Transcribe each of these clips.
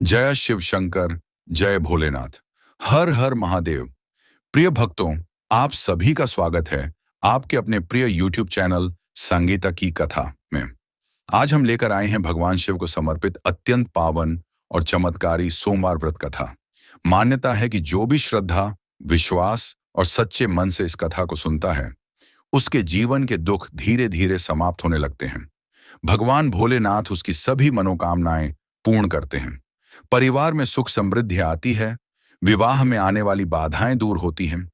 जय शिव शंकर, जय भोलेनाथ। हर हर महादेव। प्रिय भक्तों, आप सभी का स्वागत है आपके अपने प्रिय यूट्यूब चैनल संगीता की कथा में। आज हम लेकर आए हैं भगवान शिव को समर्पित अत्यंत पावन और चमत्कारी सोमवार व्रत कथा। मान्यता है कि जो भी श्रद्धा, विश्वास और सच्चे मन से इस कथा को सुनता है, उसके जीवन के दुख धीरे धीरे समाप्त होने लगते हैं। भगवान भोलेनाथ उसकी सभी मनोकामनाएं पूर्ण करते हैं। परिवार में सुख समृद्धि आती है, विवाह में आने वाली बाधाएं दूर होती हैं,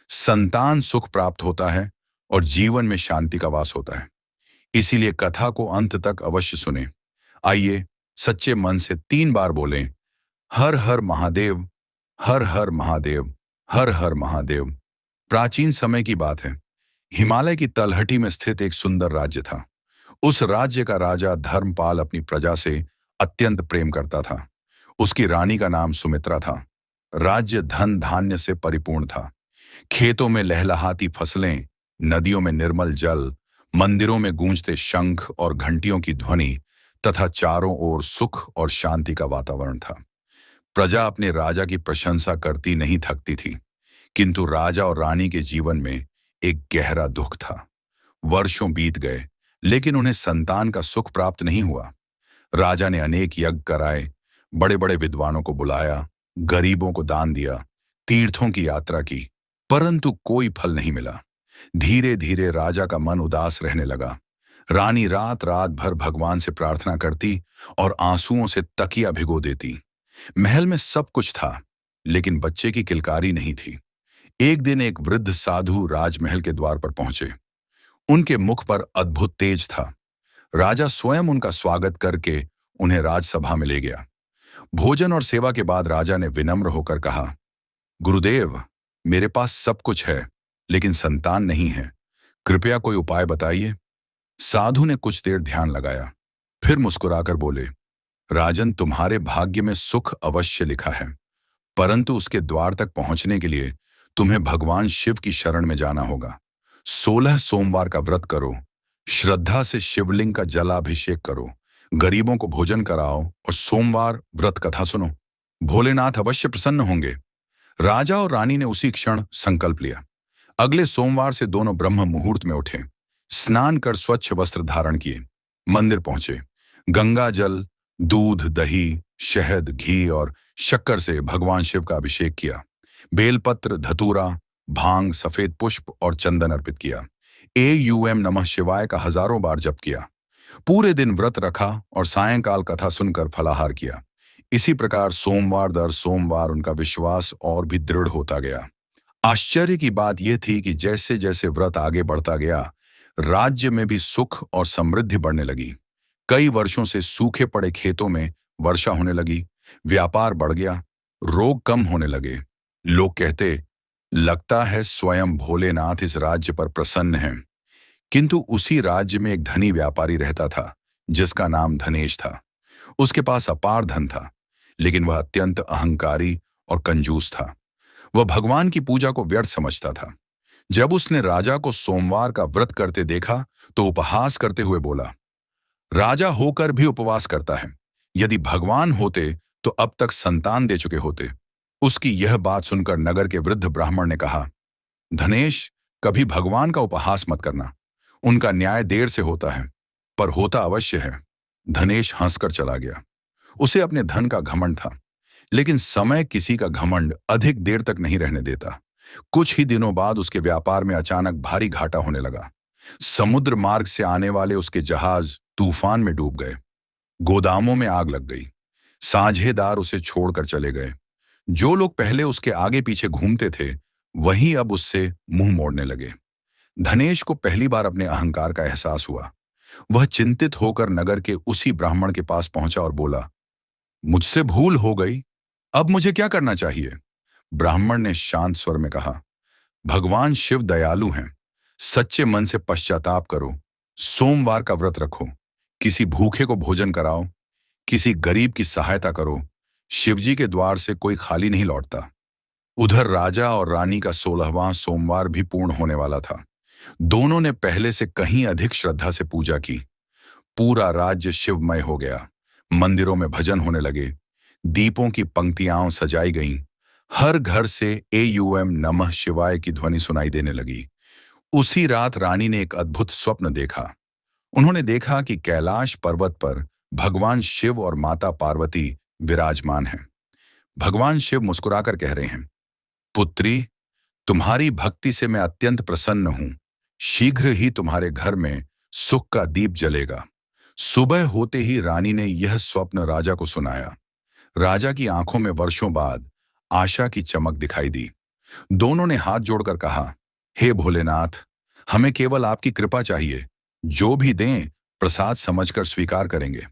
संतान सुख प्राप्त होता है और जीवन में शांति का वास होता है। इसीलिए कथा को अंत तक अवश्य सुनें। आइए सच्चे मन से 3 बार बोलें, हर हर महादेव, हर हर महादेव, हर हर महादेव। प्राचीन समय की बात है। हिमालय की तलहटी में स्थित एक सुंदर राज्य था। उस राज्य का राजा धर्मपाल अपनी प्रजा से अत्यंत प्रेम करता था। उसकी रानी का नाम सुमित्रा था। राज्य धन धान्य से परिपूर्ण था। खेतों में लहलहाती फसलें, नदियों में निर्मल जल, मंदिरों में गूंजते शंख और घंटियों की ध्वनि तथा चारों ओर सुख और शांति का वातावरण था। प्रजा अपने राजा की प्रशंसा करती नहीं थकती थी, किंतु राजा और रानी के जीवन में एक गहरा दुख था। वर्षों बीत गए, लेकिन उन्हें संतान का सुख प्राप्त नहीं हुआ। राजा ने अनेक यज्ञ कराए, बड़े बड़े विद्वानों को बुलाया, गरीबों को दान दिया, तीर्थों की यात्रा की, परंतु कोई फल नहीं मिला। धीरे धीरे राजा का मन उदास रहने लगा। रानी रात रात भर भगवान से प्रार्थना करती और आंसुओं से तकिया भिगो देती। महल में सब कुछ था, लेकिन बच्चे की किलकारी नहीं थी। एक दिन एक वृद्ध साधु राजमहल के द्वार पर पहुंचे। उनके मुख पर अद्भुत तेज था। राजा स्वयं उनका स्वागत करके उन्हें राजसभा में ले गया। भोजन और सेवा के बाद राजा ने विनम्र होकर कहा, गुरुदेव, मेरे पास सब कुछ है, लेकिन संतान नहीं है। कृपया कोई उपाय बताइए। साधु ने कुछ देर ध्यान लगाया, फिर मुस्कुराकर बोले, राजन, तुम्हारे भाग्य में सुख अवश्य लिखा है, परंतु उसके द्वार तक पहुंचने के लिए तुम्हें भगवान शिव की शरण में जाना होगा। 16 सोमवार का व्रत करो, श्रद्धा से शिवलिंग का जलाभिषेक करो, गरीबों को भोजन कराओ और सोमवार व्रत कथा सुनो। भोलेनाथ अवश्य प्रसन्न होंगे। राजा और रानी ने उसी क्षण संकल्प लिया। अगले सोमवार से दोनों ब्रह्म मुहूर्त में उठे, स्नान कर स्वच्छ वस्त्र धारण किए, मंदिर पहुंचे। गंगा जल, दूध, दही, शहद, घी और शक्कर से भगवान शिव का अभिषेक किया। बेलपत्र, धतूरा, भांग, सफेद पुष्प और चंदन अर्पित किया। एयूएम नमः शिवाय का हजारों बार जप किया। पूरे दिन व्रत रखा और सायंकाल कथा सुनकर फलाहार किया। इसी प्रकार सोमवार दर सोमवार उनका विश्वास और भी दृढ़ होता गया। आश्चर्य की बात यह थी कि जैसे जैसे व्रत आगे बढ़ता गया, राज्य में भी सुख और समृद्धि बढ़ने लगी। कई वर्षों से सूखे पड़े खेतों में वर्षा होने लगी, व्यापार बढ़ गया, रोग कम होने लगे। लोग कहते, लगता है स्वयं भोलेनाथ इस राज्य पर प्रसन्न हैं। किंतु उसी राज्य में एक धनी व्यापारी रहता था, जिसका नाम धनेश था। उसके पास अपार धन था, लेकिन वह अत्यंत अहंकारी और कंजूस था। वह भगवान की पूजा को व्यर्थ समझता था। जब उसने राजा को सोमवार का व्रत करते देखा, तो उपहास करते हुए बोला, राजा होकर भी उपवास करता है। यदि भगवान होते तो अब तक संतान दे चुके होते। उसकी यह बात सुनकर नगर के वृद्ध ब्राह्मण ने कहा, धनेश, कभी भगवान का उपहास मत करना। उनका न्याय देर से होता है, पर होता अवश्य है। धनेश हंसकर चला गया। उसे अपने धन का घमंड था, लेकिन समय किसी का घमंड अधिक देर तक नहीं रहने देता। कुछ ही दिनों बाद उसके व्यापार में अचानक भारी घाटा होने लगा। समुद्र मार्ग से आने वाले उसके जहाज तूफान में डूब गए। गोदामों में आग लग गई। साझेदार उसे छोड़कर चले गए। जो लोग पहले उसके आगे पीछे घूमते थे, वही अब उससे मुंह मोड़ने लगे। धनेश को पहली बार अपने अहंकार का एहसास हुआ। वह चिंतित होकर नगर के उसी ब्राह्मण के पास पहुंचा और बोला, मुझसे भूल हो गई, अब मुझे क्या करना चाहिए? ब्राह्मण ने शांत स्वर में कहा, भगवान शिव दयालु हैं। सच्चे मन से पश्चाताप करो, सोमवार का व्रत रखो, किसी भूखे को भोजन कराओ, किसी गरीब की सहायता करो। शिवजी के द्वार से कोई खाली नहीं लौटता। उधर राजा और रानी का 16वां सोमवार भी पूर्ण होने वाला था। दोनों ने पहले से कहीं अधिक श्रद्धा से पूजा की। पूरा राज्य शिवमय हो गया। मंदिरों में भजन होने लगे, दीपों की पंक्तियां सजाई गईं। हर घर से एयूएम नमः शिवाय की ध्वनि सुनाई देने लगी। उसी रात रानी ने एक अद्भुत स्वप्न देखा। उन्होंने देखा कि कैलाश पर्वत पर भगवान शिव और माता पार्वती विराजमान हैं। भगवान शिव मुस्कुराकर कह रहे हैं, पुत्री, तुम्हारी भक्ति से मैं अत्यंत प्रसन्न हूं। शीघ्र ही तुम्हारे घर में सुख का दीप जलेगा। सुबह होते ही रानी ने यह स्वप्न राजा को सुनाया। राजा की आंखों में वर्षों बाद आशा की चमक दिखाई दी। दोनों ने हाथ जोड़कर कहा, हे भोलेनाथ, हमें केवल आपकी कृपा चाहिए। जो भी दें प्रसाद समझकर स्वीकार करेंगे।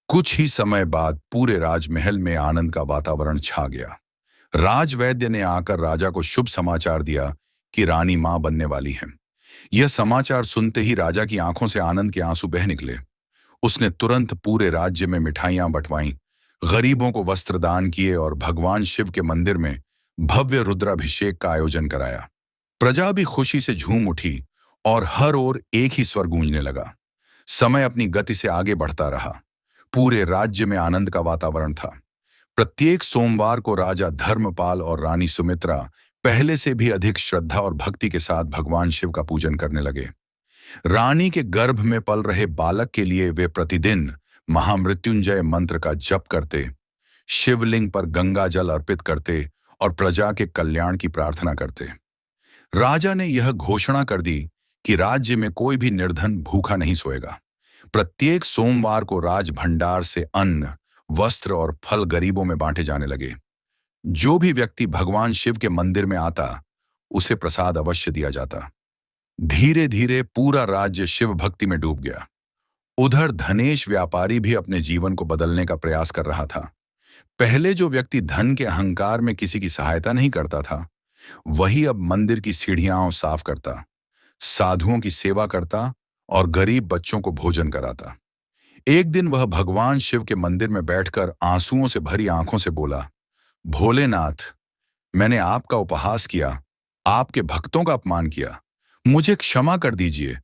कुछ ही समय बाद पूरे राजमहल में आनंद का वातावरण छा गया। राजवैद्य ने आकर राजा को शुभ समाचार दिया कि रानी मां बनने वाली है। यह समाचार सुनते ही राजा की आंखों से आनंद के आंसू बह निकले। उसने तुरंत पूरे राज्य में मिठाइयां बंटवाईं, गरीबों को वस्त्र दान किए और भगवान शिव के मंदिर में भव्य रुद्राभिषेक का आयोजन कराया। प्रजा भी खुशी से झूम उठी और हर ओर एक ही स्वर गूंजने लगा। समय अपनी गति से आगे बढ़ता रहा। पूरे राज्य में आनंद का वातावरण था। प्रत्येक सोमवार को राजा धर्मपाल और रानी सुमित्रा पहले से भी अधिक श्रद्धा और भक्ति के साथ भगवान शिव का पूजन करने लगे। रानी के गर्भ में पल रहे बालक के लिए वे प्रतिदिन महामृत्युंजय मंत्र का जप करते, शिवलिंग पर गंगा जल अर्पित करते और प्रजा के कल्याण की प्रार्थना करते। राजा ने यह घोषणा कर दी कि राज्य में कोई भी निर्धन भूखा नहीं सोएगा। प्रत्येक सोमवार को राज भंडार से अन्न, वस्त्र और फल गरीबों में बांटे जाने लगे। जो भी व्यक्ति भगवान शिव के मंदिर में आता, उसे प्रसाद अवश्य दिया जाता। धीरे धीरे पूरा राज्य शिव भक्ति में डूब गया। उधर धनेश व्यापारी भी अपने जीवन को बदलने का प्रयास कर रहा था। पहले जो व्यक्ति धन के अहंकार में किसी की सहायता नहीं करता था, वही अब मंदिर की सीढ़ियां साफ करता, साधुओं की सेवा करता और गरीब बच्चों को भोजन कराता। एक दिन वह भगवान शिव के मंदिर में बैठकर आंसुओं से भरी आंखों से बोला, भोलेनाथ, मैंने आपका उपहास किया, आपके भक्तों का अपमान किया। मुझे क्षमा कर दीजिए।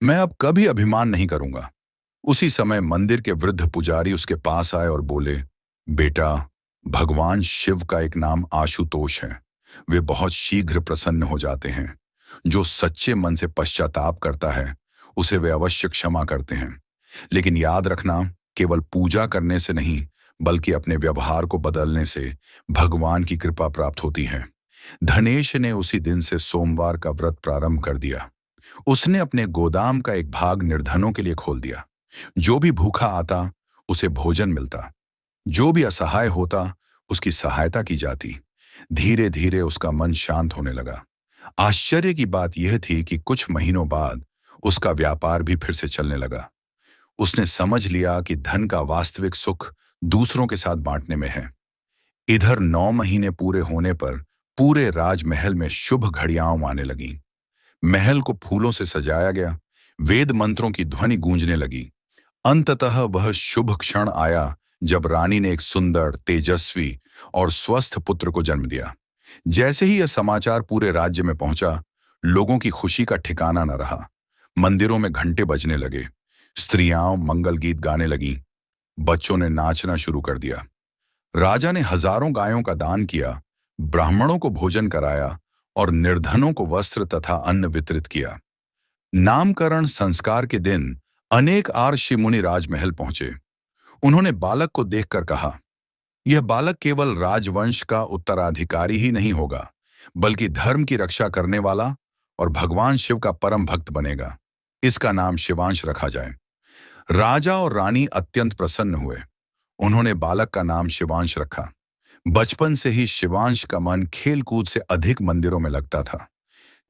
मैं अब कभी अभिमान नहीं करूंगा। उसी समय मंदिर के वृद्ध पुजारी उसके पास आए और बोले, बेटा, भगवान शिव का एक नाम आशुतोष है। वे बहुत शीघ्र प्रसन्न हो जाते हैं। जो सच्चे मन से पश्चाताप करता है, उसे वे अवश्य क्षमा करते हैं। लेकिन याद रखना, केवल पूजा करने से नहीं, बल्कि अपने व्यवहार को बदलने से भगवान की कृपा प्राप्त होती है। धनेश ने उसी दिन से सोमवार का व्रत प्रारंभ कर दिया। उसने अपने गोदाम का एक भाग निर्धनों के लिए खोल दिया। जो भी भूखा आता, उसे भोजन मिलता। जो भी असहाय होता, उसकी सहायता की जाती। धीरे धीरे उसका मन शांत होने लगा। आश्चर्य की बात यह थी कि कुछ महीनों बाद उसका व्यापार भी फिर से चलने लगा। उसने समझ लिया कि धन का वास्तविक सुख दूसरों के साथ बांटने में है। इधर 9 महीने पूरे होने पर पूरे राजमहल में शुभ घड़ियां आने लगीं। महल को फूलों से सजाया गया। वेद मंत्रों की ध्वनि गूंजने लगी। अंततः वह शुभ क्षण आया जब रानी ने एक सुंदर, तेजस्वी और स्वस्थ पुत्र को जन्म दिया। जैसे ही यह समाचार पूरे राज्य में पहुंचा, लोगों की खुशी का ठिकाना न रहा। मंदिरों में घंटे बजने लगे, स्त्रियां मंगल गीत गाने लगीं, बच्चों ने नाचना शुरू कर दिया। राजा ने हजारों गायों का दान किया, ब्राह्मणों को भोजन कराया और निर्धनों को वस्त्र तथा अन्न वितरित किया। नामकरण संस्कार के दिन अनेक ऋषि मुनि राजमहल पहुंचे। उन्होंने बालक को देखकर कहा, यह बालक केवल राजवंश का उत्तराधिकारी ही नहीं होगा, बल्कि धर्म की रक्षा करने वाला और भगवान शिव का परम भक्त बनेगा। इसका नाम शिवांश रखा जाए। राजा और रानी अत्यंत प्रसन्न हुए। उन्होंने बालक का नाम शिवांश रखा। बचपन से ही शिवांश का मन खेल कूद से अधिक मंदिरों में लगता था।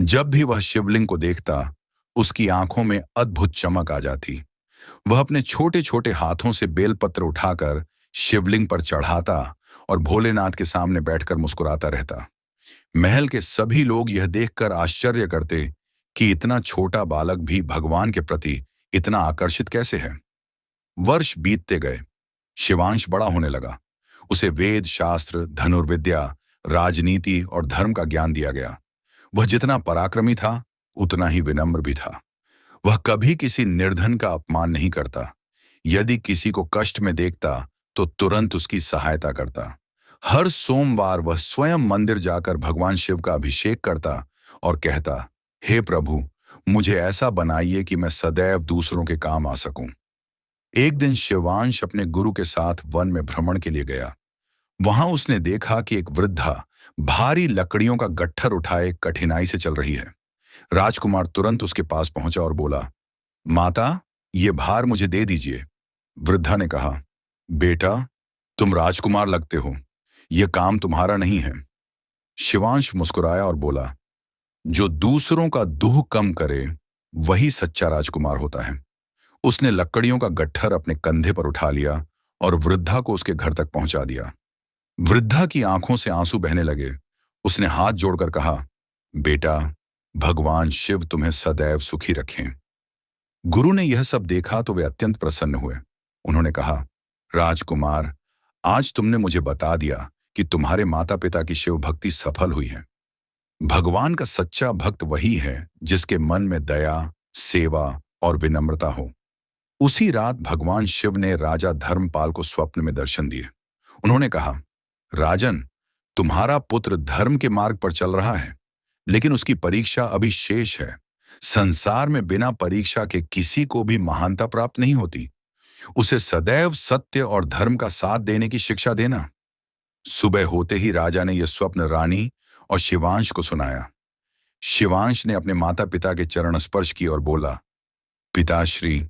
जब भी वह शिवलिंग को देखता, उसकी आंखों में अद्भुत चमक आ जाती। वह अपने छोटे छोटे हाथों से बेलपत्र उठाकर शिवलिंग पर चढ़ाता और भोलेनाथ के सामने बैठकर मुस्कुराता रहता। महल के सभी लोग यह देखकर आश्चर्य करते कि इतना छोटा बालक भी भगवान के प्रति इतना आकर्षित कैसे है। वर्ष बीतते गए। शिवांश बड़ा होने लगा। उसे वेद, शास्त्र, धनुर्विद्या, राजनीति और धर्म का ज्ञान दिया गया। वह जितना पराक्रमी था, उतना ही विनम्र भी था। वह कभी किसी निर्धन का अपमान नहीं करता। यदि किसी को कष्ट में देखता, तो तुरंत उसकी सहायता करता। हर सोमवार वह स्वयं मंदिर जाकर भगवान शिव का अभिषेक करता और कहता, हे प्रभु, मुझे ऐसा बनाइए कि मैं सदैव दूसरों के काम आ सकूं। एक दिन शिवांश अपने गुरु के साथ वन में भ्रमण के लिए गया। वहां उसने देखा कि एक वृद्धा भारी लकड़ियों का गट्ठर उठाए कठिनाई से चल रही है। राजकुमार तुरंत उसके पास पहुंचा और बोला, माता, ये भार मुझे दे दीजिए। वृद्धा ने कहा, बेटा, तुम राजकुमार लगते हो, यह काम तुम्हारा नहीं है। शिवांश मुस्कुराया और बोला, जो दूसरों का दुख कम करे वही सच्चा राजकुमार होता है। उसने लकड़ियों का गट्ठर अपने कंधे पर उठा लिया और वृद्धा को उसके घर तक पहुंचा दिया। वृद्धा की आंखों से आंसू बहने लगे। उसने हाथ जोड़कर कहा, बेटा, भगवान शिव तुम्हें सदैव सुखी रखें। गुरु ने यह सब देखा तो वे अत्यंत प्रसन्न हुए। उन्होंने कहा, राजकुमार, आज तुमने मुझे बता दिया कि तुम्हारे माता पिता की शिव भक्ति सफल हुई है। भगवान का सच्चा भक्त वही है जिसके मन में दया, सेवा और विनम्रता हो। उसी रात भगवान शिव ने राजा धर्मपाल को स्वप्न में दर्शन दिए। उन्होंने कहा, राजन, तुम्हारा पुत्र धर्म के मार्ग पर चल रहा है, लेकिन उसकी परीक्षा अभी शेष है। संसार में बिना परीक्षा के किसी को भी महानता प्राप्त नहीं होती। उसे सदैव सत्य और धर्म का साथ देने की शिक्षा देना। सुबह होते ही राजा ने यह स्वप्न रानी और शिवांश को सुनाया। शिवांश ने अपने माता पिता के चरण स्पर्श किए और बोला, पिताश्री,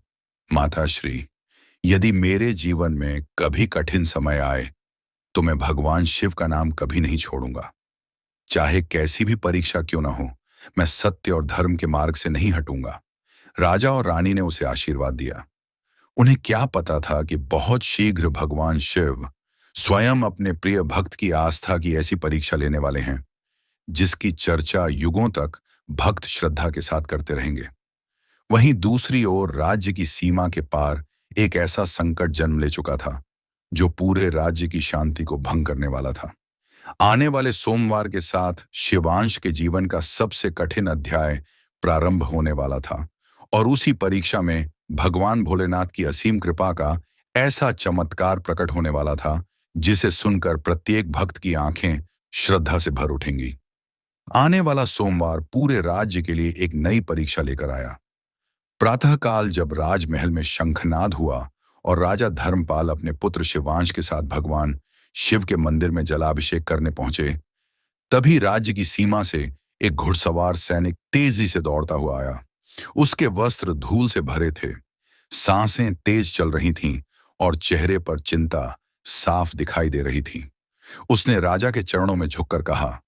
माताश्री, यदि मेरे जीवन में कभी कठिन समय आए तो मैं भगवान शिव का नाम कभी नहीं छोड़ूंगा। चाहे कैसी भी परीक्षा क्यों ना हो, मैं सत्य और धर्म के मार्ग से नहीं हटूंगा। राजा और रानी ने उसे आशीर्वाद दिया। उन्हें क्या पता था कि बहुत शीघ्र भगवान शिव स्वयं अपने प्रिय भक्त की आस्था की ऐसी परीक्षा लेने वाले हैं जिसकी चर्चा युगों तक भक्त श्रद्धा के साथ करते रहेंगे। वहीं दूसरी ओर राज्य की सीमा के पार एक ऐसा संकट जन्म ले चुका था जो पूरे राज्य की शांति को भंग करने वाला था। आने वाले सोमवार के साथ शिवांश के जीवन का सबसे कठिन अध्याय प्रारंभ होने वाला था और उसी परीक्षा में भगवान भोलेनाथ की असीम कृपा का ऐसा चमत्कार प्रकट होने वाला था जिसे सुनकर प्रत्येक भक्त की आंखें श्रद्धा से भर उठेंगी। आने वाला सोमवार पूरे राज्य के लिए एक नई परीक्षा लेकर आया। प्रातःकाल जब राजमहल में शंखनाद हुआ और राजा धर्मपाल अपने पुत्र शिवांश के साथ भगवान शिव के मंदिर में जलाभिषेक करने पहुंचे, तभी राज्य की सीमा से एक घुड़सवार सैनिक तेजी से दौड़ता हुआ आया। उसके वस्त्र धूल से भरे थे, सांसें तेज चल रही थीं और चेहरे पर चिंता साफ दिखाई दे रही थी। उसने राजा के चरणों में झुककर कहा,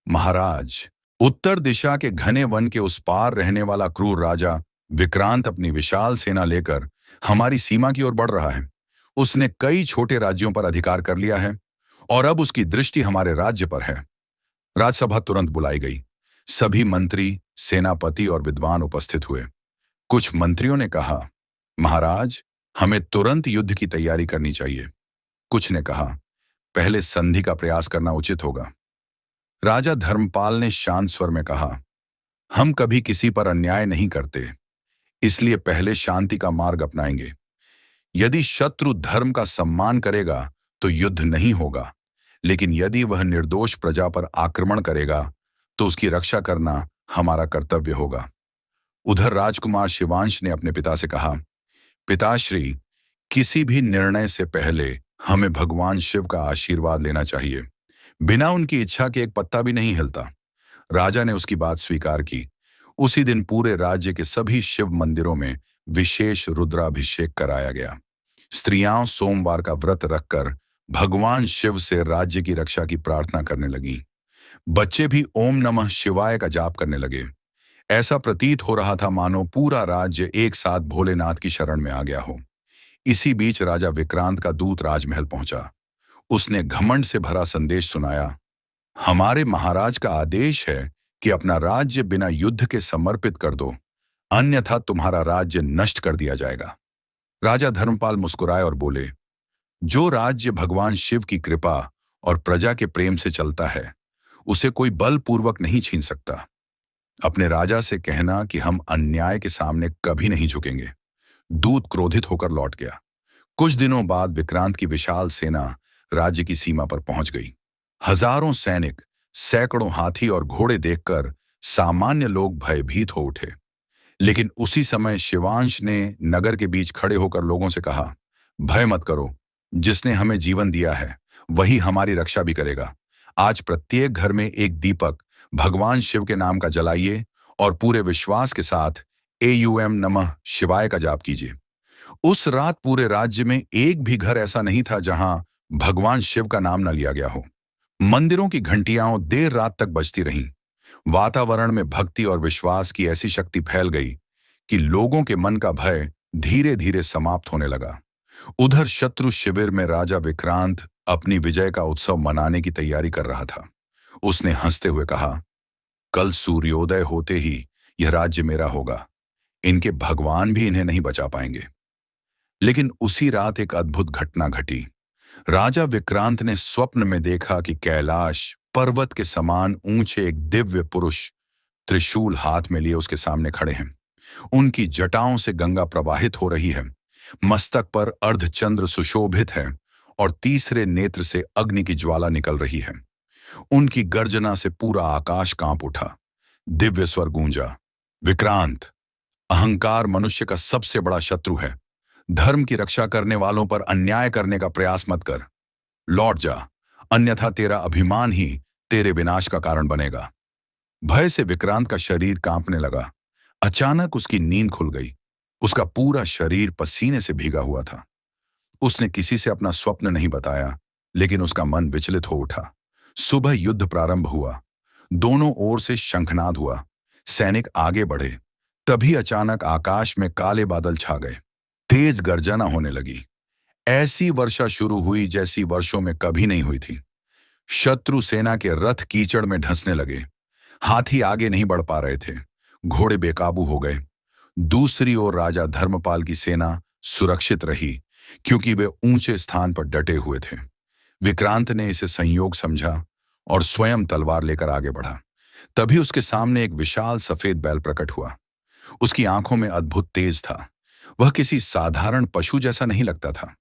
महाराज, उत्तर दिशा के घने वन के उस पार रहने वाला क्रूर राजा विक्रांत अपनी विशाल सेना लेकर हमारी सीमा की ओर बढ़ रहा है। उसने कई छोटे राज्यों पर अधिकार कर लिया है और अब उसकी दृष्टि हमारे राज्य पर है। राजसभा तुरंत बुलाई गई। सभी मंत्री, सेनापति और विद्वान उपस्थित हुए। कुछ मंत्रियों ने कहा, महाराज, हमें तुरंत युद्ध की तैयारी करनी चाहिए। कुछ ने कहा, पहले संधि का प्रयास करना उचित होगा। राजा धर्मपाल ने शांत स्वर में कहा, हम कभी किसी पर अन्याय नहीं करते, इसलिए पहले शांति का मार्ग अपनाएंगे। यदि शत्रु धर्म का सम्मान करेगा तो युद्ध नहीं होगा, लेकिन यदि वह निर्दोष प्रजा पर आक्रमण करेगा तो उसकी रक्षा करना हमारा कर्तव्य होगा। उधर राजकुमार शिवांश ने अपने पिता से कहा, पिताश्री, किसी भी निर्णय से पहले हमें भगवान शिव का आशीर्वाद लेना चाहिए। बिना उनकी इच्छा के एक पत्ता भी नहीं हिलता। राजा ने उसकी बात स्वीकार की। उसी दिन पूरे राज्य के सभी शिव मंदिरों में विशेष रुद्राभिषेक कराया गया। स्त्रियां सोमवार का व्रत रखकर भगवान शिव से राज्य की रक्षा की प्रार्थना करने लगीं। बच्चे भी ओम नमः शिवाय का जाप करने लगे। ऐसा प्रतीत हो रहा था मानो पूरा राज्य एक साथ भोलेनाथ की शरण में आ गया हो। इसी बीच राजा विक्रांत का दूत राजमहल पहुंचा। उसने घमंड से भरा संदेश सुनाया, हमारे महाराज का आदेश है कि अपना राज्य बिना युद्ध के समर्पित कर दो, अन्यथा तुम्हारा राज्य नष्ट कर दिया जाएगा। राजा धर्मपाल मुस्कुराए और बोले, जो राज्य भगवान शिव की कृपा और प्रजा के प्रेम से चलता है उसे कोई बलपूर्वक नहीं छीन सकता। अपने राजा से कहना कि हम अन्याय के सामने कभी नहीं झुकेंगे। दूत क्रोधित होकर लौट गया। कुछ दिनों बाद विक्रांत की विशाल सेना राज्य की सीमा पर पहुंच गई। हजारों सैनिक, सैकड़ों हाथी और घोड़े देखकर सामान्य लोग भयभीत हो उठे। लेकिन उसी समय शिवांश ने नगर के बीच खड़े होकर लोगों से कहा, भय मत करो, जिसने हमें जीवन दिया है वही हमारी रक्षा भी करेगा। आज प्रत्येक घर में एक दीपक भगवान शिव के नाम का जलाइए और पूरे विश्वास के साथ एयूएम नमः शिवाय का जाप कीजिए। उस रात पूरे राज्य में एक भी घर ऐसा नहीं था जहां भगवान शिव का नाम न लिया गया हो। मंदिरों की घंटियां देर रात तक बजती रहीं। वातावरण में भक्ति और विश्वास की ऐसी शक्ति फैल गई कि लोगों के मन का भय धीरे धीरे समाप्त होने लगा। उधर शत्रु शिविर में राजा विक्रांत अपनी विजय का उत्सव मनाने की तैयारी कर रहा था। उसने हंसते हुए कहा, कल सूर्योदय होते ही यह राज्य मेरा होगा। इनके भगवान भी इन्हें नहीं बचा पाएंगे। लेकिन उसी रात एक अद्भुत घटना घटी। राजा विक्रांत ने स्वप्न में देखा कि कैलाश पर्वत के समान ऊंचे एक दिव्य पुरुष त्रिशूल हाथ में लिए उसके सामने खड़े हैं। उनकी जटाओं से गंगा प्रवाहित हो रही है, मस्तक पर अर्धचंद्र सुशोभित है और तीसरे नेत्र से अग्नि की ज्वाला निकल रही है। उनकी गर्जना से पूरा आकाश कांप उठा। दिव्य स्वर गूंजा, विक्रांत, अहंकार मनुष्य का सबसे बड़ा शत्रु है। धर्म की रक्षा करने वालों पर अन्याय करने का प्रयास मत कर। लौट जा, अन्यथा तेरा अभिमान ही तेरे विनाश का कारण बनेगा। भय से विक्रांत का शरीर कांपने लगा। अचानक उसकी नींद खुल गई। उसका पूरा शरीर पसीने से भीगा हुआ था। उसने किसी से अपना स्वप्न नहीं बताया, लेकिन उसका मन विचलित हो उठा। सुबह युद्ध प्रारंभ हुआ। दोनों ओर से शंखनाद हुआ। सैनिक आगे बढ़े। तभी अचानक आकाश में काले बादल छा गए। तेज गर्जना होने लगी। ऐसी वर्षा शुरू हुई जैसी वर्षों में कभी नहीं हुई थी। शत्रु सेना के रथ कीचड़ में धंसने लगे। हाथी आगे नहीं बढ़ पा रहे थे। घोड़े बेकाबू हो गए। दूसरी ओर राजा धर्मपाल की सेना सुरक्षित रही, क्योंकि वे ऊंचे स्थान पर डटे हुए थे। विक्रांत ने इसे संयोग समझा और स्वयं तलवार लेकर आगे बढ़ा। तभी उसके सामने एक विशाल सफेद बैल प्रकट हुआ। उसकी आंखों में अद्भुत तेज था। वह किसी साधारण पशु जैसा नहीं लगता था।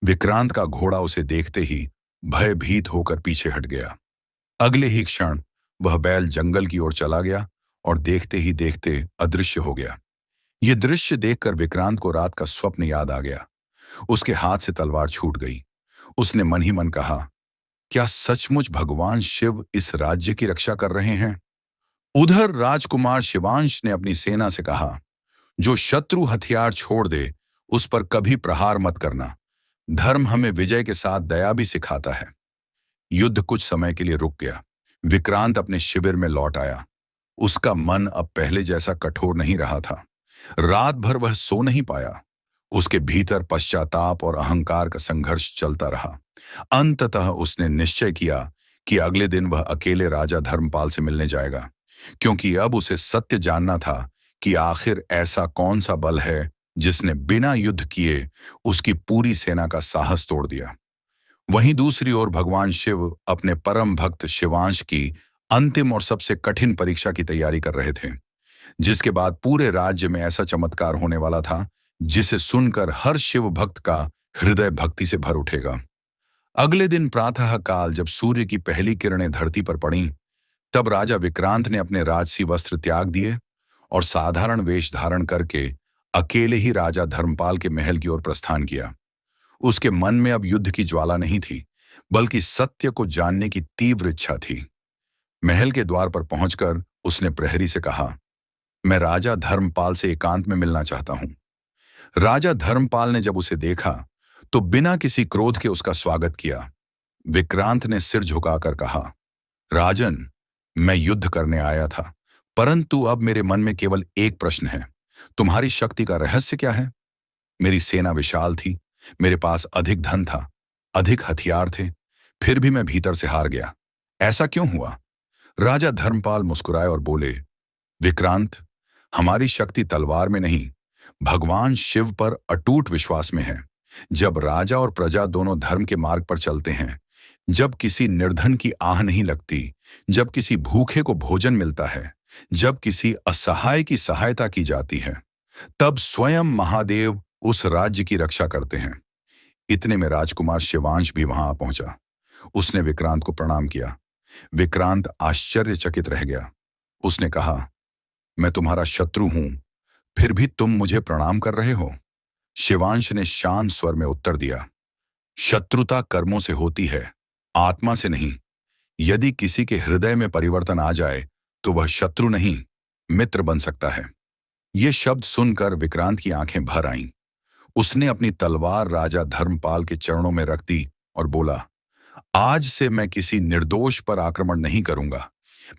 विक्रांत का घोड़ा उसे देखते ही भयभीत होकर पीछे हट गया। अगले ही क्षण वह बैल जंगल की ओर चला गया और देखते ही देखते अदृश्य हो गया। यह दृश्य देखकर विक्रांत को रात का स्वप्न याद आ गया। उसके हाथ से तलवार छूट गई। उसने मन ही मन कहा, क्या सचमुच भगवान शिव इस राज्य की रक्षा कर रहे हैं? उधर राजकुमार शिवांश ने अपनी सेना से कहा, जो शत्रु हथियार छोड़ दे उस पर कभी प्रहार मत करना। धर्म हमें विजय के साथ दया भी सिखाता है। युद्ध कुछ समय के लिए रुक गया। विक्रांत अपने शिविर में लौट आया। उसका मन अब पहले जैसा कठोर नहीं रहा था। रात भर वह सो नहीं पाया। उसके भीतर पश्चाताप और अहंकार का संघर्ष चलता रहा। अंततः उसने निश्चय किया कि अगले दिन वह अकेले राजा धर्मपाल से मिलने जाएगा, क्योंकि अब उसे सत्य जानना था कि आखिर ऐसा कौन सा बल है जिसने बिना युद्ध किए उसकी पूरी सेना का साहस तोड़ दिया। वहीं दूसरी ओर भगवान शिव अपने परम भक्त शिवांश की अंतिम और सबसे कठिन परीक्षा की तैयारी कर रहे थे, जिसके बाद पूरे राज्य में ऐसा चमत्कार होने वाला था जिसे सुनकर हर शिव भक्त का हृदय भक्ति से भर उठेगा। अगले दिन प्रातः काल जब सूर्य की पहली किरणें धरती पर पड़ीं, तब राजा विक्रांत ने अपने राजसी वस्त्र त्याग दिए और साधारण वेश धारण करके अकेले ही राजा धर्मपाल के महल की ओर प्रस्थान किया। उसके मन में अब युद्ध की ज्वाला नहीं थी, बल्कि सत्य को जानने की तीव्र इच्छा थी। महल के द्वार पर पहुंचकर उसने प्रहरी से कहा, मैं राजा धर्मपाल से एकांत में मिलना चाहता हूं। राजा धर्मपाल ने जब उसे देखा तो बिना किसी क्रोध के उसका स्वागत किया। विक्रांत ने सिर झुकाकर कहा, राजन, मैं युद्ध करने आया था, परंतु अब मेरे मन में केवल एक प्रश्न है। तुम्हारी शक्ति का रहस्य क्या है? मेरी सेना विशाल थी, मेरे पास अधिक धन था, अधिक हथियार थे, फिर भी मैं भीतर से हार गया। ऐसा क्यों हुआ? राजा धर्मपाल मुस्कुराए और बोले, विक्रांत, हमारी शक्ति तलवार में नहीं, भगवान शिव पर अटूट विश्वास में है। जब राजा और प्रजा दोनों धर्म के मार्ग पर चलते हैं, जब किसी निर्धन की आह नहीं लगती, जब किसी भूखे को भोजन मिलता है, जब किसी असहाय की सहायता की जाती है, तब स्वयं महादेव उस राज्य की रक्षा करते हैं। इतने में राजकुमार शिवांश भी वहां आ पहुंचा। उसने विक्रांत को प्रणाम किया। विक्रांत आश्चर्यचकित रह गया। उसने कहा, मैं तुम्हारा शत्रु हूं, फिर भी तुम मुझे प्रणाम कर रहे हो? शिवांश ने शांत स्वर में उत्तर दिया, शत्रुता कर्मों से होती है, आत्मा से नहीं। यदि किसी के हृदय में परिवर्तन आ जाए तो वह शत्रु नहीं, मित्र बन सकता है। ये शब्द सुनकर विक्रांत की आंखें भर आईं। उसने अपनी तलवार राजा धर्मपाल के चरणों में रख दी और बोला, आज से मैं किसी निर्दोष पर आक्रमण नहीं करूंगा।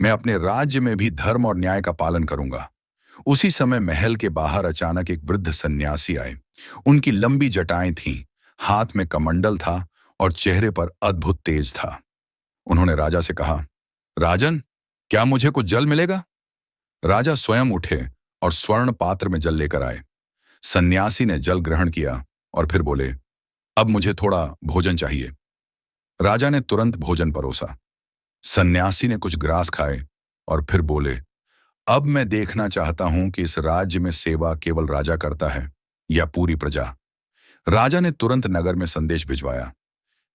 मैं अपने राज्य में भी धर्म और न्याय का पालन करूंगा। उसी समय महल के बाहर अचानक एक वृद्ध सन्यासी आए। उनकी लंबी जटाएं थीं, हाथ में कमंडल था और चेहरे पर अद्भुत तेज था। उन्होंने राजा से कहा, राजन, क्या मुझे कुछ जल मिलेगा? राजा स्वयं उठे और स्वर्ण पात्र में जल लेकर आए। सन्यासी ने जल ग्रहण किया और फिर बोले, अब मुझे थोड़ा भोजन चाहिए। राजा ने तुरंत भोजन परोसा। सन्यासी ने कुछ ग्रास खाए और फिर बोले, अब मैं देखना चाहता हूं कि इस राज्य में सेवा केवल राजा करता है या पूरी प्रजा। राजा ने तुरंत नगर में संदेश भिजवाया।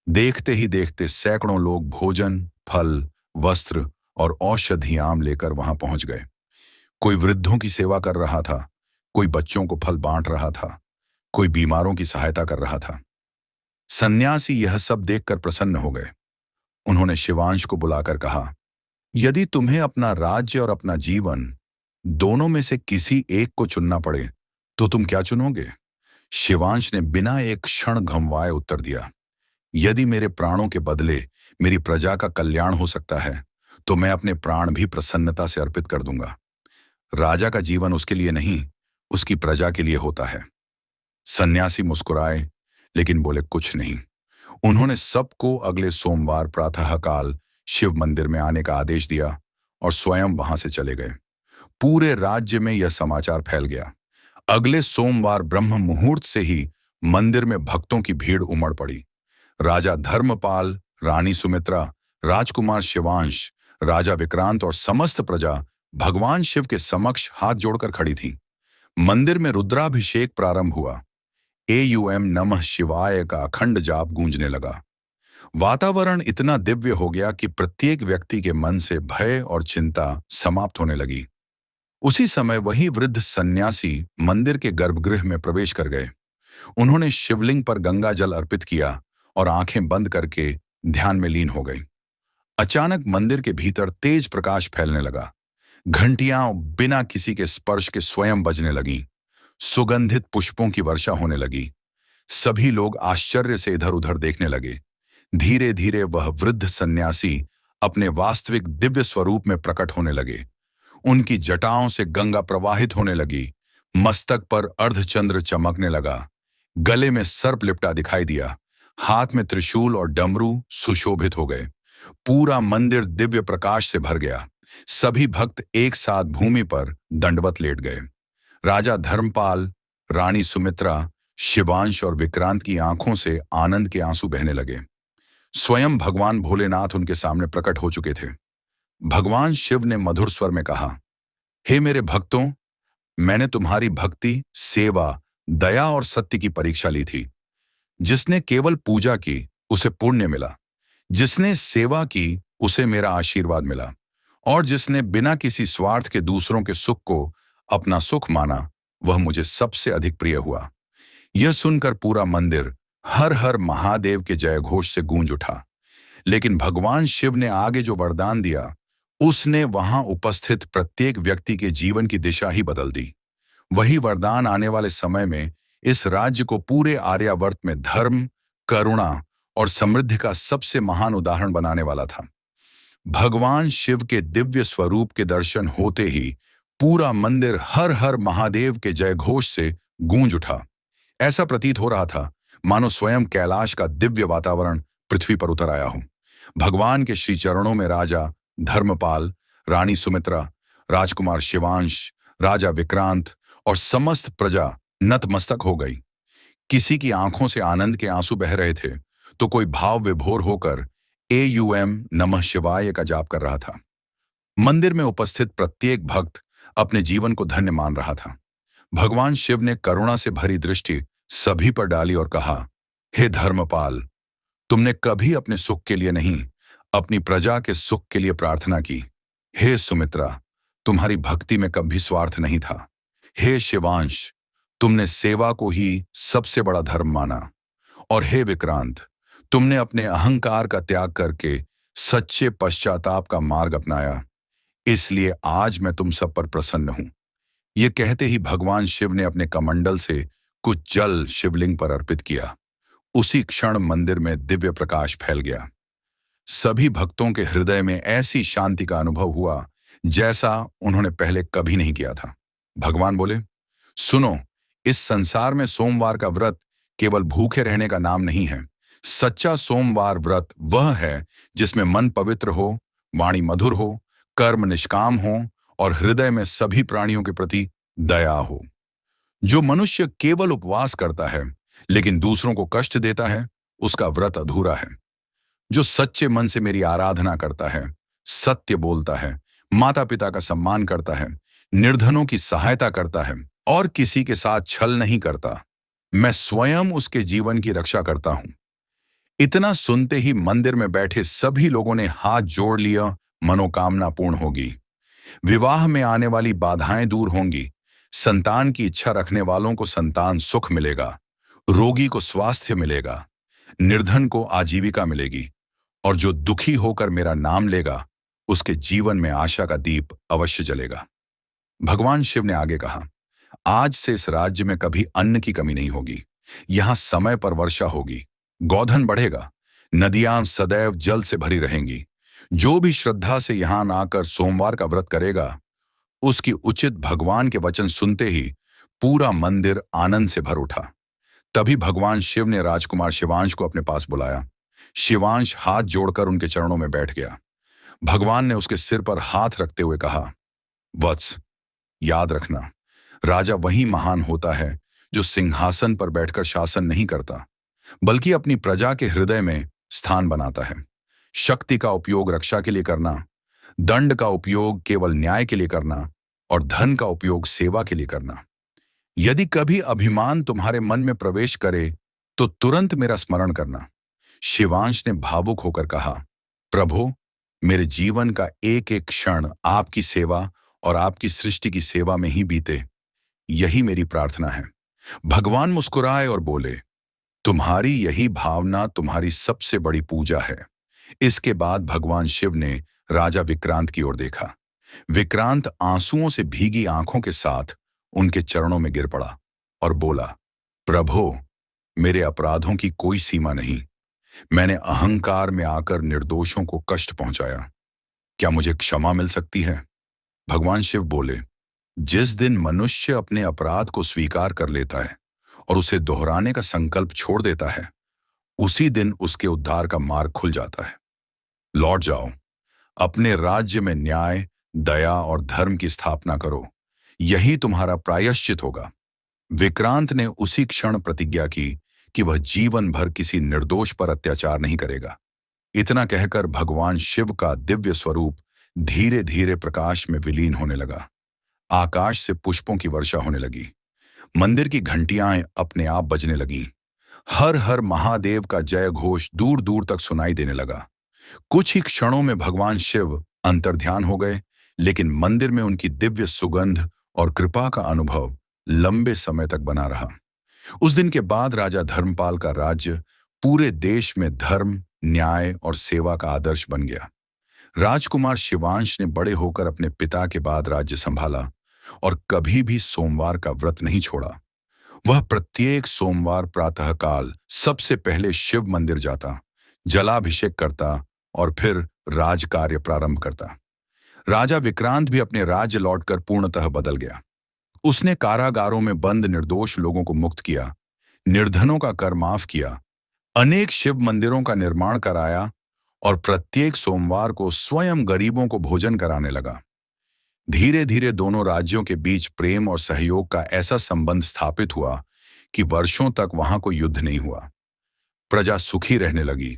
देखते ही देखते सैकड़ों लोग भोजन, फल, वस्त्र और औषधियां लेकर वहां पहुंच गए। कोई वृद्धों की सेवा कर रहा था, कोई बच्चों को फल बांट रहा था, कोई बीमारों की सहायता कर रहा था। सन्यासी यह सब देखकर प्रसन्न हो गए। उन्होंने शिवांश को बुलाकर कहा, यदि तुम्हें अपना राज्य और अपना जीवन दोनों में से किसी एक को चुनना पड़े तो तुम क्या चुनोगे? शिवांश ने बिना एक क्षण घमवाए उत्तर दिया, यदि मेरे प्राणों के बदले मेरी प्रजा का कल्याण हो सकता है तो मैं अपने प्राण भी प्रसन्नता से अर्पित कर दूंगा। राजा का जीवन उसके लिए नहीं, उसकी प्रजा के लिए होता है। सन्यासी मुस्कुराए लेकिन बोले कुछ नहीं। उन्होंने सबको अगले सोमवार प्रातःकाल शिव मंदिर में आने का आदेश दिया और स्वयं वहां से चले गए। पूरे राज्य में यह समाचार फैल गया। अगले सोमवार ब्रह्म मुहूर्त से ही मंदिर में भक्तों की भीड़ उमड़ पड़ी। राजा धर्मपाल, रानी सुमित्रा, राजकुमार शिवांश, राजा विक्रांत और समस्त प्रजा भगवान शिव के समक्ष हाथ जोड़कर खड़ी थी। मंदिर में रुद्राभिषेक प्रारंभ हुआ। एयूएम नमः शिवाय का अखंड जाप गूंजने लगा। वातावरण इतना दिव्य हो गया कि प्रत्येक व्यक्ति के मन से भय और चिंता समाप्त होने लगी। उसी समय वही वृद्ध सन्यासी मंदिर के गर्भगृह में प्रवेश कर गए। उन्होंने शिवलिंग पर गंगा जल अर्पित किया और आंखें बंद करके ध्यान में लीन हो गई। अचानक मंदिर के भीतर तेज प्रकाश फैलने लगा। घंटियां बिना किसी के स्पर्श के स्वयं बजने लगीं। सुगंधित पुष्पों की वर्षा होने लगी। सभी लोग आश्चर्य से इधर उधर देखने लगे। धीरे धीरे वह वृद्ध सन्यासी अपने वास्तविक दिव्य स्वरूप में प्रकट होने लगे। उनकी जटाओं से गंगा प्रवाहित होने लगी। मस्तक पर अर्धचंद्र चमकने लगा। गले में सर्प लिपटा दिखाई दिया। हाथ में त्रिशूल और डमरू सुशोभित हो गए। पूरा मंदिर दिव्य प्रकाश से भर गया। सभी भक्त एक साथ भूमि पर दंडवत लेट गए। राजा धर्मपाल, रानी सुमित्रा, शिवांश और विक्रांत की आंखों से आनंद के आंसू बहने लगे। स्वयं भगवान भोलेनाथ उनके सामने प्रकट हो चुके थे। भगवान शिव ने मधुर स्वर में कहा, हे मेरे भक्तों, मैंने तुम्हारी भक्ति, सेवा, दया और सत्य की परीक्षा ली थी। जिसने केवल पूजा की उसे पुण्य मिला, जिसने सेवा की उसे मेरा आशीर्वाद मिला, और जिसने बिना किसी स्वार्थ के दूसरों के सुख को अपना सुख माना वह मुझे सबसे अधिक प्रिय हुआ। यह सुनकर पूरा मंदिर हर हर महादेव के जय घोष से गूंज उठा। लेकिन भगवान शिव ने आगे जो वरदान दिया उसने वहां उपस्थित प्रत्येक व्यक्ति के जीवन की दिशा ही बदल दी। वही वरदान आने वाले समय में इस राज्य को पूरे आर्यावर्त में धर्म, करुणा और समृद्धि का सबसे महान उदाहरण बनाने वाला था। भगवान शिव के दिव्य स्वरूप के दर्शन होते ही पूरा मंदिर हर हर महादेव के जय घोष से गूंज उठा। ऐसा प्रतीत हो रहा था मानो स्वयं कैलाश का दिव्य वातावरण पृथ्वी पर उतर आया हो। भगवान के श्री चरणों में राजा धर्मपाल, रानी सुमित्रा, राजकुमार शिवांश, राजा विक्रांत और समस्त प्रजा नतमस्तक हो गई। किसी की आंखों से आनंद के आंसू बह रहे थे तो कोई भाव विभोर होकर एयूएम नमः शिवाय का जाप कर रहा था। मंदिर में उपस्थित प्रत्येक भक्त अपने जीवन को धन्य मान रहा था। भगवान शिव ने करुणा से भरी दृष्टि सभी पर डाली और कहा, हे धर्मपाल, तुमने कभी अपने सुख के लिए नहीं, अपनी प्रजा के सुख के लिए प्रार्थना की। हे सुमित्रा, तुम्हारी भक्ति में कभी स्वार्थ नहीं था। हे शिवांश, तुमने सेवा को ही सबसे बड़ा धर्म माना। और हे विक्रांत, तुमने अपने अहंकार का त्याग करके सच्चे पश्चाताप का मार्ग अपनाया। इसलिए आज मैं तुम सब पर प्रसन्न हूं। ये कहते ही भगवान शिव ने अपने कमंडल से कुछ जल शिवलिंग पर अर्पित किया। उसी क्षण मंदिर में दिव्य प्रकाश फैल गया। सभी भक्तों के हृदय में ऐसी शांति का अनुभव हुआ जैसा उन्होंने पहले कभी नहीं किया था। भगवान बोले, सुनो, इस संसार में सोमवार का व्रत केवल भूखे रहने का नाम नहीं है। सच्चा सोमवार व्रत वह है जिसमें मन पवित्र हो, वाणी मधुर हो, कर्म निष्काम हो और हृदय में सभी प्राणियों के प्रति दया हो। जो मनुष्य केवल उपवास करता है लेकिन दूसरों को कष्ट देता है, उसका व्रत अधूरा है। जो सच्चे मन से मेरी आराधना करता है, सत्य बोलता है, माता पिता का सम्मान करता है, निर्धनों की सहायता करता है और किसी के साथ छल नहीं करता, मैं स्वयं उसके जीवन की रक्षा करता हूं। इतना सुनते ही मंदिर में बैठे सभी लोगों ने हाथ जोड़ लिया। मनोकामना पूर्ण होगी, विवाह में आने वाली बाधाएं दूर होंगी, संतान की इच्छा रखने वालों को संतान सुख मिलेगा, रोगी को स्वास्थ्य मिलेगा, निर्धन को आजीविका मिलेगी और जो दुखी होकर मेरा नाम लेगा उसके जीवन में आशा का दीप अवश्य जलेगा। भगवान शिव ने आगे कहा, आज से इस राज्य में कभी अन्न की कमी नहीं होगी। यहां समय पर वर्षा होगी, गोधन बढ़ेगा, नदियां सदैव जल से भरी रहेंगी। जो भी श्रद्धा से यहां आकर सोमवार का व्रत करेगा, उसकी उचित भगवान के वचन सुनते ही पूरा मंदिर आनंद से भर उठा। तभी भगवान शिव ने राजकुमार शिवांश को अपने पास बुलाया। शिवांश हाथ जोड़कर उनके चरणों में बैठ गया। भगवान ने उसके सिर पर हाथ रखते हुए कहा, वत्स, याद रखना, राजा वही महान होता है जो सिंहासन पर बैठकर शासन नहीं करता, बल्कि अपनी प्रजा के हृदय में स्थान बनाता है। शक्ति का उपयोग रक्षा के लिए करना, दंड का उपयोग केवल न्याय के लिए करना और धन का उपयोग सेवा के लिए करना। यदि कभी अभिमान तुम्हारे मन में प्रवेश करे तो तुरंत मेरा स्मरण करना। शिवांश ने भावुक होकर कहा, प्रभु, मेरे जीवन का एक एक क्षण आपकी सेवा और आपकी सृष्टि की सेवा में ही बीते, यही मेरी प्रार्थना है। भगवान मुस्कुराए और बोले, तुम्हारी यही भावना तुम्हारी सबसे बड़ी पूजा है। इसके बाद भगवान शिव ने राजा विक्रांत की ओर देखा। विक्रांत आंसुओं से भीगी आंखों के साथ उनके चरणों में गिर पड़ा और बोला, प्रभु, मेरे अपराधों की कोई सीमा नहीं। मैंने अहंकार में आकर निर्दोषों को कष्ट पहुंचाया। क्या मुझे क्षमा मिल सकती है? भगवान शिव बोले, जिस दिन मनुष्य अपने अपराध को स्वीकार कर लेता है और उसे दोहराने का संकल्प छोड़ देता है, उसी दिन उसके उद्धार का मार्ग खुल जाता है। लौट जाओ, अपने राज्य में न्याय, दया और धर्म की स्थापना करो, यही तुम्हारा प्रायश्चित होगा। विक्रांत ने उसी क्षण प्रतिज्ञा की कि वह जीवन भर किसी निर्दोष पर अत्याचार नहीं करेगा। इतना कहकर भगवान शिव का दिव्य स्वरूप धीरे धीरे प्रकाश में विलीन होने लगा। आकाश से पुष्पों की वर्षा होने लगी। मंदिर की घंटियां अपने आप बजने लगीं। हर हर महादेव का जय घोष दूर दूर तक सुनाई देने लगा। कुछ ही क्षणों में भगवान शिव अंतर्ध्यान हो गए, लेकिन मंदिर में उनकी दिव्य सुगंध और कृपा का अनुभव लंबे समय तक बना रहा। उस दिन के बाद राजा धर्मपाल का राज्य पूरे देश में धर्म, न्याय और सेवा का आदर्श बन गया। राजकुमार शिवांश ने बड़े होकर अपने पिता के बाद राज्य संभाला और कभी भी सोमवार का व्रत नहीं छोड़ा। वह प्रत्येक सोमवार प्रातःकाल सबसे पहले शिव मंदिर जाता, जलाभिषेक करता और फिर राजकार्य प्रारंभ करता। राजा विक्रांत भी अपने राज्य लौटकर पूर्णतः बदल गया। उसने कारागारों में बंद निर्दोष लोगों को मुक्त किया, निर्धनों का कर माफ किया, अनेक शिव मंदिरों का निर्माण कराया और प्रत्येक सोमवार को स्वयं गरीबों को भोजन कराने लगा। धीरे धीरे दोनों राज्यों के बीच प्रेम और सहयोग का ऐसा संबंध स्थापित हुआ कि वर्षों तक वहां कोई युद्ध नहीं हुआ। प्रजा सुखी रहने लगी,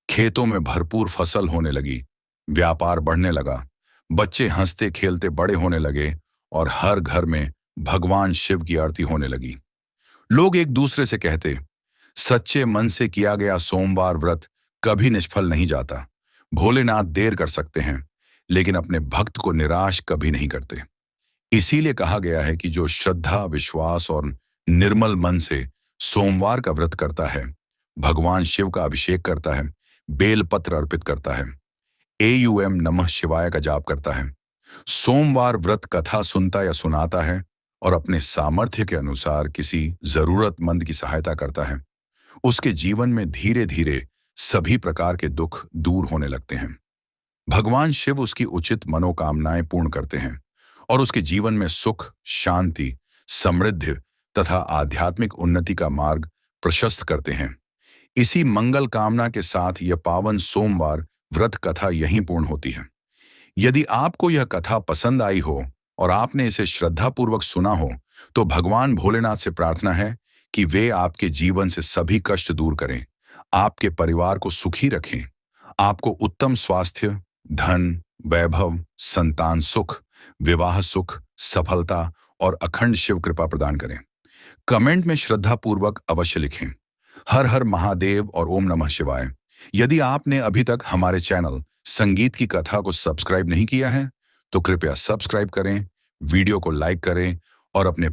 खेतों में भरपूर फसल होने लगी, व्यापार बढ़ने लगा, बच्चे हंसते खेलते बड़े होने लगे और हर घर में भगवान शिव की आरती होने लगी। लोग एक दूसरे से कहते, सच्चे मन से किया गया सोमवार व्रत कभी निष्फल नहीं जाता। भोलेनाथ देर कर सकते हैं, लेकिन अपने भक्त को निराश कभी नहीं करते। इसीलिए कहा गया है कि जो श्रद्धा, विश्वास और निर्मल मन से सोमवार का व्रत करता है, भगवान शिव का अभिषेक करता है, बेलपत्र अर्पित करता है, एयूएम नमः शिवाय का जाप करता है, सोमवार व्रत कथा सुनता या सुनाता है और अपने सामर्थ्य के अनुसार किसी जरूरतमंद की सहायता करता है, उसके जीवन में धीरे धीरे सभी प्रकार के दुख दूर होने लगते हैं। भगवान शिव उसकी उचित मनोकामनाएं पूर्ण करते हैं और उसके जीवन में सुख, शांति, समृद्धि तथा आध्यात्मिक उन्नति का मार्ग प्रशस्त करते हैं। इसी मंगल कामना के साथ यह पावन सोमवार व्रत कथा यहीं पूर्ण होती है। यदि आपको यह कथा पसंद आई हो और आपने इसे श्रद्धापूर्वक सुना हो, तो भगवान भोलेनाथ से प्रार्थना है कि वे आपके जीवन से सभी कष्ट दूर करें, आपके परिवार को सुखी रखें, आपको उत्तम स्वास्थ्य, धन, वैभव, संतान सुख, विवाह सुख, सफलता और अखंड शिव कृपा प्रदान करें। कमेंट में श्रद्धापूर्वक अवश्य लिखें, हर हर महादेव और ओम नमः शिवाय। यदि आपने अभी तक हमारे चैनल संगीत की कथा को सब्सक्राइब नहीं किया है, तो कृपया सब्सक्राइब करें, वीडियो को लाइक करें और अपने